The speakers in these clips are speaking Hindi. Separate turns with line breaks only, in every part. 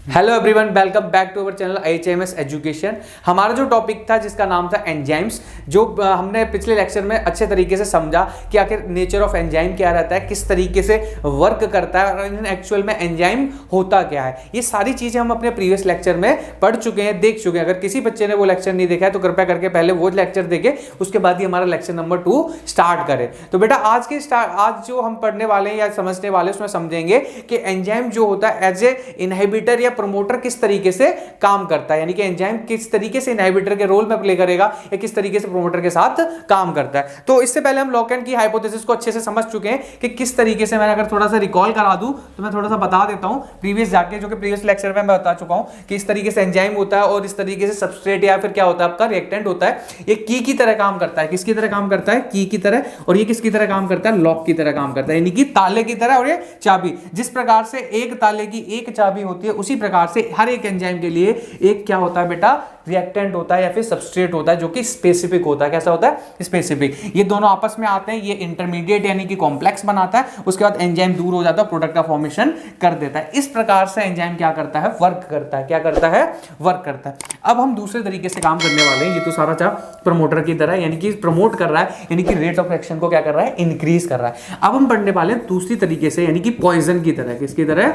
Hello everyone, welcome back to our channel IHMS education. हमारा जो टॉपिक था जिसका नाम था एंजाइम्स, जो हमने पिछले लेक्चर में अच्छे तरीके से समझा कि आखिर नेचर ऑफ एंजाइम क्या रहता है, किस तरीके से वर्क करता है और एक्चुअल में एंजाइम होता क्या है। ये सारी चीज़ें हम अपने प्रीवियस लेक्चर में पढ़ चुके हैं, देख चुके हैं। अगर किसी बच्चे ने वो लेक्चर नहीं देखा है तो कृपया करके पहले वो लेक्चर देखे, उसके बाद ही हमारा लेक्चर नंबर 2 स्टार्ट करें। तो बेटा आज जो हम पढ़ने वाले हैं या समझने वाले हैं उसमें समझेंगे कि एंजाइम जो होता है एज ए इनहिबिटर या प्रमोटर किस तरीके से काम करता है, यानी कि एंजाइम किस तरीके से इनहिबिटर के रोल में प्ले करेगा या किस तरीके से प्रमोटर के साथ काम करता है। तो इससे पहले हम लॉक-एंड की हाइपोथेसिस को अच्छे से समझ चुके हैं कि किस तरीके से। मैंने अगर थोड़ा सा रिकॉल करा दूं तो मैं थोड़ा सा बता देता हूं प्रीवियस जाके, जो कि प्रीवियस लेक्चर में मैं बता चुका हूं कि इस तरीके से एंजाइम होता है और इस तरीके से सबस्ट्रेट या फिर क्या होता है आपका रिएक्टेंट होता है। ये की तरह काम करता है। किसकी तरह काम करता है? की तरह। और ये किसकी तरह काम करता है? लॉक की तरह काम करता है, यानी कि ताले की तरह। और ये चाबी, जिस प्रकार से एक ताले की एक चाबी होती है उसी प्रकार से हर एक एंजाइम के लिए एक क्या होता है बेटा? रिएक्टेंट होता है या फिर सबस्ट्रेट होता है जो कि स्पेसिफिक होता है। कैसा होता है? स्पेसिफिक। ये दोनों आपस में आते हैं, ये इंटरमीडिएट यानी कि कॉम्प्लेक्स बनाता है, उसके बाद एंजाइम दूर हो जाता है, प्रोडक्ट का फॉर्मेशन कर देता है। इस प्रकार से एंजाइम क्या करता है? वर्क करता है। क्या करता है? वर्क करता है। अब हम दूसरे तरीके से काम करने वाले हैं। ये तो सारा प्रमोटर की तरह, यानी कि प्रमोट कर रहा है, यानी कि रेट ऑफ एक्शन को क्या कर रहा है? इंक्रीज कर रहा है। अब हम पढ़ने वाले हैं दूसरी तरीके से, यानी कि पॉइजन की तरह। किसकी तरह?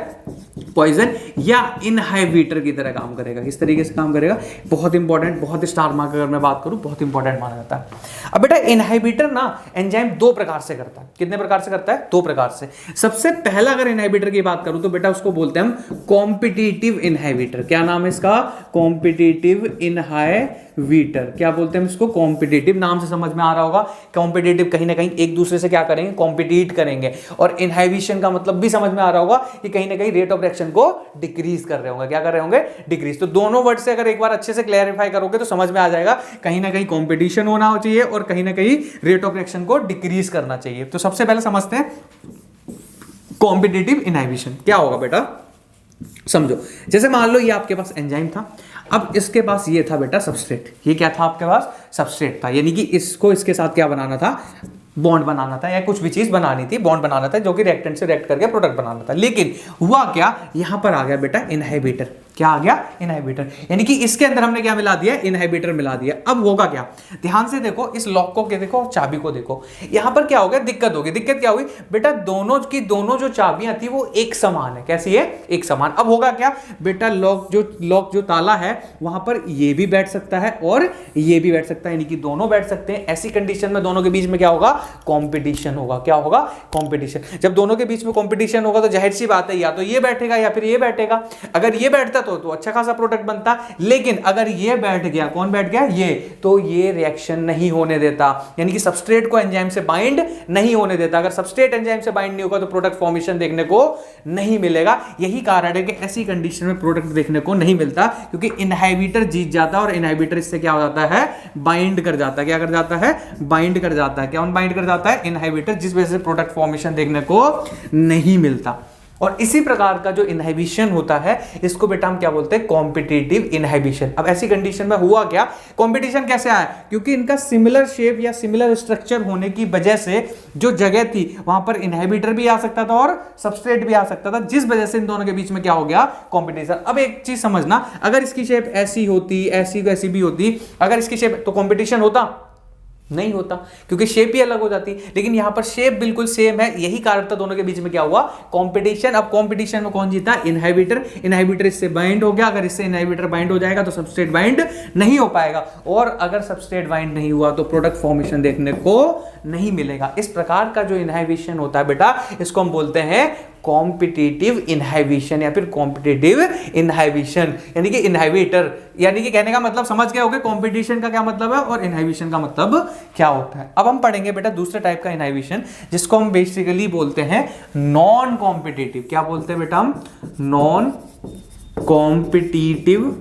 पॉइजन या इनहिबिटर की तरह काम करेगा। किस तरीके से काम करेगा? बहुत इंपॉर्टेंट, बहुत स्टार मार्क अगर मैं बात करूं बहुत इंपॉर्टेंट माना जाता है। अब बेटा इनहिबिटर ना एंजाइम दो प्रकार से करता है। कितने प्रकार से करता है? दो प्रकार से। सबसे पहला अगर इनहिबिटर की बात करूं तो बेटा उसको बोलते हैं हम कॉम्पिटिटिव इनहिबिटर। क्या नाम है इसका? Competitive inhibitor. क्या बोलते हैं हम इसको? कॉम्पिटिटिव। नाम से समझ में आ रहा होगा, कॉम्पिटिटिव कहीं ना कहीं एक दूसरे से क्या करेंगे? कॉम्पिटिट करेंगे। और इनहिबिशन का मतलब भी समझ में आ रहा होगा कि कहीं ना कहीं रेट ऑफ रिएक्शन को डिक्रीज कर रहे होंगे। क्या कर रहे होंगे? डिक्रीज। तो दोनों वर्ड से अगर एक बार अच्छे से क्लैरिफाई करोगे तो समझ में आ जाएगा, कहीं ना कहीं कॉम्पिटिशन होना चाहिए और कहीं ना कहीं रेट ऑफ रिएक्शन को डिक्रीज करना चाहिए। तो सबसे पहले समझते हैं कॉम्पिटिटिव इनहिबिशन क्या होगा बेटा। समझो, जैसे मान लो ये आपके पास एंजाइम था, अब इसके पास ये था बेटा सबस्ट्रेट। ये क्या था आपके पास? सबस्ट्रेट था, यानी कि इसको इसके साथ क्या बनाना था? बॉन्ड बनाना था या कुछ भी चीज बनानी थी, बॉन्ड बनाना था जो कि रिएक्टेंट से रिएक्ट करके प्रोडक्ट बनाना था। लेकिन हुआ क्या? यहां पर आ गया बेटा इनहिबिटर। क्या आ गया? इनहिबिटर। यानी कि इसके अंदर हमने क्या मिला दिया? इनहिबिटर मिला दिया। अब होगा क्या? ध्यान से देखो, इस लॉक को के देखो, चाबी को देखो। यहां पर क्या हो गया? दिक्कत होगी। दिक्कत क्या हुई बेटा? दोनों की दोनों जो चाबियां थी वो एक समान है। कैसी है? एक समान। अब होगा क्या बेटा? लॉक जो ताला है वहां पर ये भी बैठ सकता है और ये भी बैठ सकता है, यानी कि दोनों बैठ सकते हैं। ऐसी कंडीशन में दोनों के बीच में क्या होगा? कंपटीशन होगा। क्या होगा? कंपटीशन। जब दोनों के बीच में कंपटीशन होगा तो जाहिर सी बात है या तो ये बैठेगा या फिर ये बैठेगा। अगर ये बैठता तो अच्छा खासा प्रोडक्ट बनता, लेकिन अगर ये बैठ गया, कौन बैठ गया? ये, तो ये रिएक्शन नहीं होने देता, यानी कि सबस्ट्रेट को एंजाइम से बाइंड नहीं होने देता। अगर सबस्ट्रेट एंजाइम से बाइंड नहीं होगा तो प्रोडक्ट फॉर्मेशन देखने को नहीं मिलेगा। यही कारण है कि ऐसी कंडीशन में प्रोडक्ट देखने को नहीं मिलता, क्योंकि इनहिबिटर जीत जाता है और इनहिबिटर इससे क्या हो जाता है? बाइंड कर जाता है। क्या कर जाता है? बाइंड कर जाता है। कौन बाइंड कर जाता है? इनहिबिटर, जिस वजह से प्रोडक्ट फॉर्मेशन देखने को नहीं मिलता। और इसी प्रकार का जो इनहिबिशन होता है इसको बेटा हम क्या बोलते हैं? Competitive inhibition. अब ऐसी कंडीशन में हुआ क्या? कंपटीशन कैसे आया? क्योंकि इनका सिमिलर शेप या सिमिलर स्ट्रक्चर होने की वजह से जो जगह थी वहां पर इनहिबिटर भी आ सकता था और सबस्ट्रेट भी आ सकता था, जिस वजह से इन दोनों के बीच में क्या हो गया? कंपटीशन। अब एक चीज समझना, अगर इसकी शेप ऐसी होती, ऐसी वैसी भी होती, अगर इसकी शेप, तो कंपटीशन होता? नहीं होता, क्योंकि शेप ही अलग हो जाती। लेकिन यहां पर शेप बिल्कुल सेम है, यही कारण था दोनों के बीच में क्या हुआ? कंपटीशन। अब कंपटीशन में कौन जीता? इनहिबिटर। इनहिबिटर इससे बाइंड हो गया। अगर इससे इनहिबिटर बाइंड हो जाएगा तो सबस्ट्रेट बाइंड नहीं हो पाएगा, और अगर सबस्ट्रेट बाइंड नहीं हुआ तो प्रोडक्ट फॉर्मेशन देखने को नहीं मिलेगा। इस प्रकार का जो इनहिबिशन होता है बेटा, इसको हम बोलते हैं कॉम्पिटिटिव इनहिबिशन या फिर कॉम्पिटिटिव इनहिबिशन, यानी कि इनहिबिटर, यानी कि कहने का मतलब समझ गए होगे कॉम्पिटिशन का क्या मतलब है और इनहिबिशन का मतलब क्या होता है। अब हम पढ़ेंगे बेटा दूसरे टाइप का इनहिबिशन, जिसको हम बेसिकली बोलते हैं नॉन कॉम्पिटिटिव। क्या बोलते हैं बेटा हम? Non competitive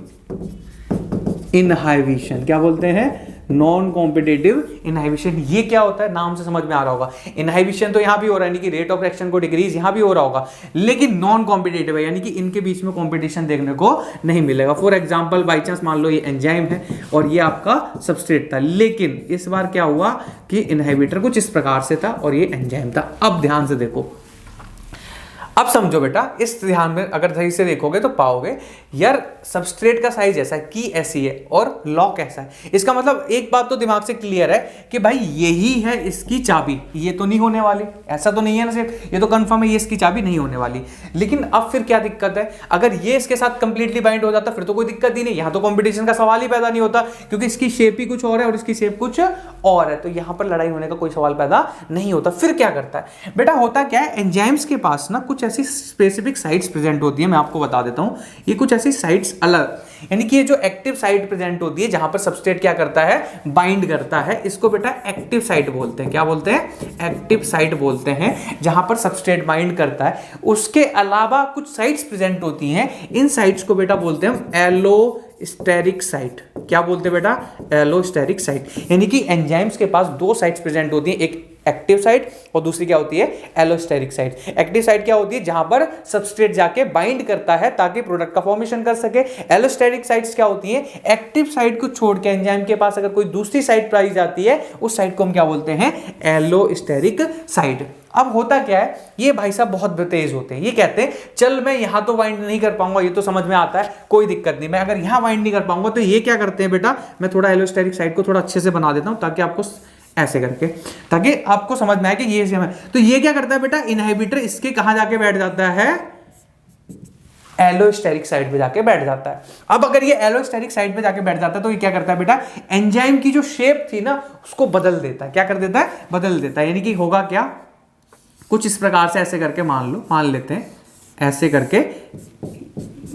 inhibition. क्या बोलते हैं? Non competitive inhibition. ये क्या होता है? नाम से समझ में आ रहा होगा, इनहिबिशन तो यहां भी हो रहा है, यानी कि रेट ऑफ रिएक्शन को डिक्रीज यहां भी हो रहा होगा, लेकिन नॉन कॉम्पिटिटिव है, यानी कि इनके बीच में कॉम्पिटिशन देखने को नहीं मिलेगा। फॉर एग्जांपल, बाई चांस मान लो ये एंजाइम है और ये आपका सबस्ट्रेट था, लेकिन इस बार क्या हुआ कि इनहिबिटर कुछ इस प्रकार से था और ये एंजाइम था। अब ध्यान से देखो, अब समझो बेटा, इस ध्यान में अगर सही से देखोगे तो पाओगे यार सबस्ट्रेट का साइज ऐसा है, की ऐसी है और लॉक ऐसा है। इसका मतलब एक बात तो दिमाग से क्लियर है कि भाई यही है इसकी चाबी, ये तो नहीं होने वाली, ऐसा तो नहीं है ना सिर्फ, ये तो कंफर्म है ये इसकी चाबी नहीं होने वाली। लेकिन अब फिर क्या दिक्कत है, अगर ये इसके साथ कंप्लीटली बाइंड हो जाता फिर तो कोई दिक्कत ही नहीं, यहां तो कंपटीशन का सवाल ही पैदा नहीं होता, क्योंकि इसकी शेप ही कुछ और है और इसकी शेप कुछ और है, तो यहां पर लड़ाई होने का कोई सवाल पैदा नहीं होता। फिर क्या करता है बेटा, होता क्या है, एंजाइम्स के पास ना कुछ ऐसी स्पेसिफिक साइट्स प्रेजेंट होती है, मैं आपको बता देता हूं, ये कुछ ऐसी साइट्स अलग, यानी कि ये जो एक्टिव साइट प्रेजेंट होती है जहां पर सबस्ट्रेट क्या करता है, बाइंड करता है, इसको बेटा एक्टिव साइट बोलते हैं। क्या बोलते हैं? एक्टिव साइट बोलते हैं, जहां पर सबस्ट्रेट बाइंड करता है। उसके अलावा कुछ साइट्स प्रेजेंट होती हैं, इन साइट्स को बेटा बोलते हैं हम एलोस्टेरिक साइट। क्या बोलते हैं बेटा? Allosteric site. यानी कि एंजाइम्स के पास दो साइट्स प्रेजेंट होती हैं, एक एक्टिव साइट और दूसरी क्या होती है, एलोस्टेरिक साइट। एक्टिव साइट क्या होती है, जहां पर सबस्ट्रेट जाके बाइंड करता है ताकि प्रोडक्ट का फॉर्मेशन कर सके। एलोस्टेरिक साइट्स क्या होती हैं, एक्टिव साइट को छोड़ के एंजाइम के पास अगर कोई दूसरी साइट पाई जाती है, उस साइट को हम क्या बोलते हैं, एलोस्टेरिक साइट। अब होता क्या है, ये भाई साहब बहुत तेज होते हैं, ये कहते हैं चल मैं यहां तो बाइंड नहीं कर पाऊंगा, ये तो समझ में आता है, कोई दिक्कत नहीं, मैं अगर यहां बाइंड नहीं कर पाऊंगा तो ये क्या करते हैं बेटा, मैं थोड़ा एलोस्टेरिक साइट को थोड़ा अच्छे से बना देता हूं ताकि आपको ऐसे करके, ताकि आपको समझ में आए कि ये सेम है। तो ये क्या करता है बेटा, इनहिबिटर इसके कहां जाके बैठ जाता है, एलोस्टेरिक साइट पे जाके बैठ जाता है। अब अगर ये एलोस्टेरिक साइट पे जाके बैठ जाता है तो ये क्या करता है बेटा, एंजाइम की जो शेप थी ना उसको बदल देता है। क्या कर देता है? बदल देता है। यानी कि होगा क्या, कुछ इस प्रकार से ऐसे करके मान लेते हैं, ऐसे करके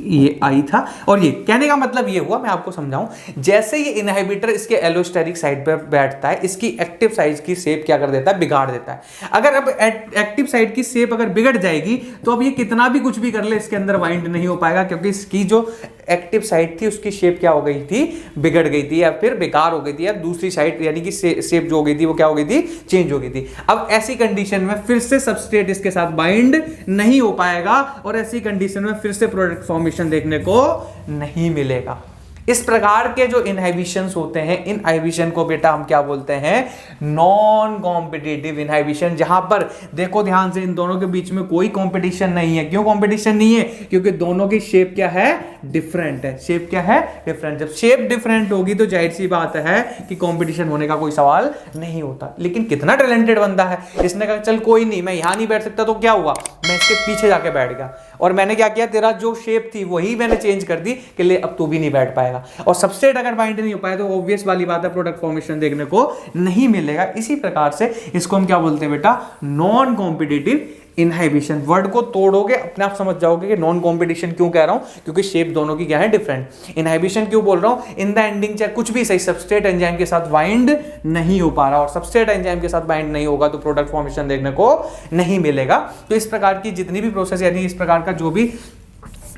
ये आई था, और ये कहने का मतलब ये हुआ, मैं आपको समझाऊं, जैसे ये इनहिबिटर इसके एलोस्टेरिक साइड पर बैठता है, इसकी एक्टिव साइट की शेप क्या कर देता है, बिगाड़ देता है। अगर अब एक्टिव साइट की शेप अगर बिगड़ जाएगी तो अब ये कितना भी कुछ भी कर ले इसके अंदर बाइंड नहीं हो पाएगा, क्योंकि इसकी जो एक्टिव साइट थी उसकी शेप क्या हो गई थी, बिगड़ गई थी या फिर बेकार हो गई थी, या दूसरी साइट यानी कि शेप जो हो गई थी वो क्या हो गई थी, चेंज हो गई थी। अब ऐसी कंडीशन में फिर से सबस्ट्रेट इसके साथ बाइंड नहीं हो पाएगा और ऐसी कंडीशन में फिर से प्रोडक्ट फॉर्मेशन देखने को नहीं मिलेगा। इस प्रकार के जो इनहिबिशंस होते हैं, इनहिबिशन को बेटा हम क्या बोलते हैं, नॉन कॉम्पिटिटिव इनहिबिशन। जहां पर देखो ध्यान से, इन दोनों के बीच में कोई कंपटीशन नहीं है। क्यों कंपटीशन नहीं है? क्योंकि दोनों की शेप क्या है, डिफरेंट है। शेप क्या है, डिफरेंट। जब शेप डिफरेंट होगी तो जाहिर सी बात है कि कंपटीशन होने का कोई सवाल नहीं होता। लेकिन कितना टैलेंटेड बंदा है, इसने कहा चल कोई नहीं, मैं यहां नहीं बैठ सकता तो क्या हुआ, मैं इसके पीछे जाके बैठ गया और मैंने क्या किया, तेरा जो शेप थी वही मैंने चेंज कर दी कि ले अब तू भी नहीं बैठ पाएगा। और सबस्ट्रेट अगर बाइंड नहीं हो पाए तो ऑब्वियस वाली बात है, प्रोडक्ट फॉर्मेशन देखने को नहीं मिलेगा। इसी प्रकार से इसको हम क्या बोलते हैं बेटा, नॉन कॉम्पिटिटिव इनहिबिशन। वर्ड को तोड़ोगे अपने आप समझ जाओगे कि नॉन कॉम्पिटिशन क्यों कह रहा हूं, क्योंकि शेप दोनों की क्या है, डिफरेंट। इनहिबिशन क्यों बोल रहा हूं, इन द एंडिंग चाहे कुछ भी सही, सबस्ट्रेट एंजाइम के साथ बाइंड नहीं हो पा रहा, और सबस्ट्रेट एंजाइम के साथ बाइंड नहीं होगा तो प्रोडक्ट फॉर्मेशन देखने को नहीं मिलेगा। तो इस प्रकार की जितनी भी प्रोसेस, यानी इस प्रकार का जो भी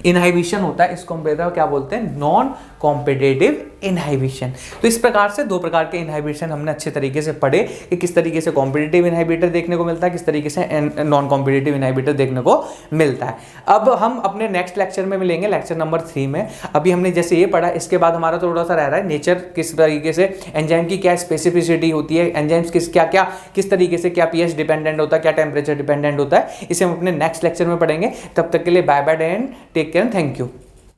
इनहिबिशन होता है, इसको हम क्या बोलते हैं, नॉन कॉम्पिटिटिव इनहिबिशन। तो इस प्रकार से दो प्रकार के इनहिबिशन हमने अच्छे तरीके से पढ़े कि किस तरीके से कॉम्पिटिटिव इनहिबिटर देखने को मिलता है, किस तरीके से नॉन कॉम्पिटिटिव इनहिबिटर देखने को मिलता है। अब हम अपने नेक्स्ट लेक्चर में मिलेंगे, लेक्चर नंबर 3 में। अभी हमने जैसे ये पढ़ा, इसके बाद हमारा थोड़ा सा रह रहा है नेचर, किस तरीके से एंजाइम की क्या स्पेसिफिसिटी होती है, एंजाइम्स किस तरीके से, क्या पीएच डिपेंडेंट होता है, क्या टेम्परेचर डिपेंडेंट होता है, इसे हम अपने नेक्स्ट लेक्चर में पढ़ेंगे। तब तक के लिए bye bye and take care, thank you.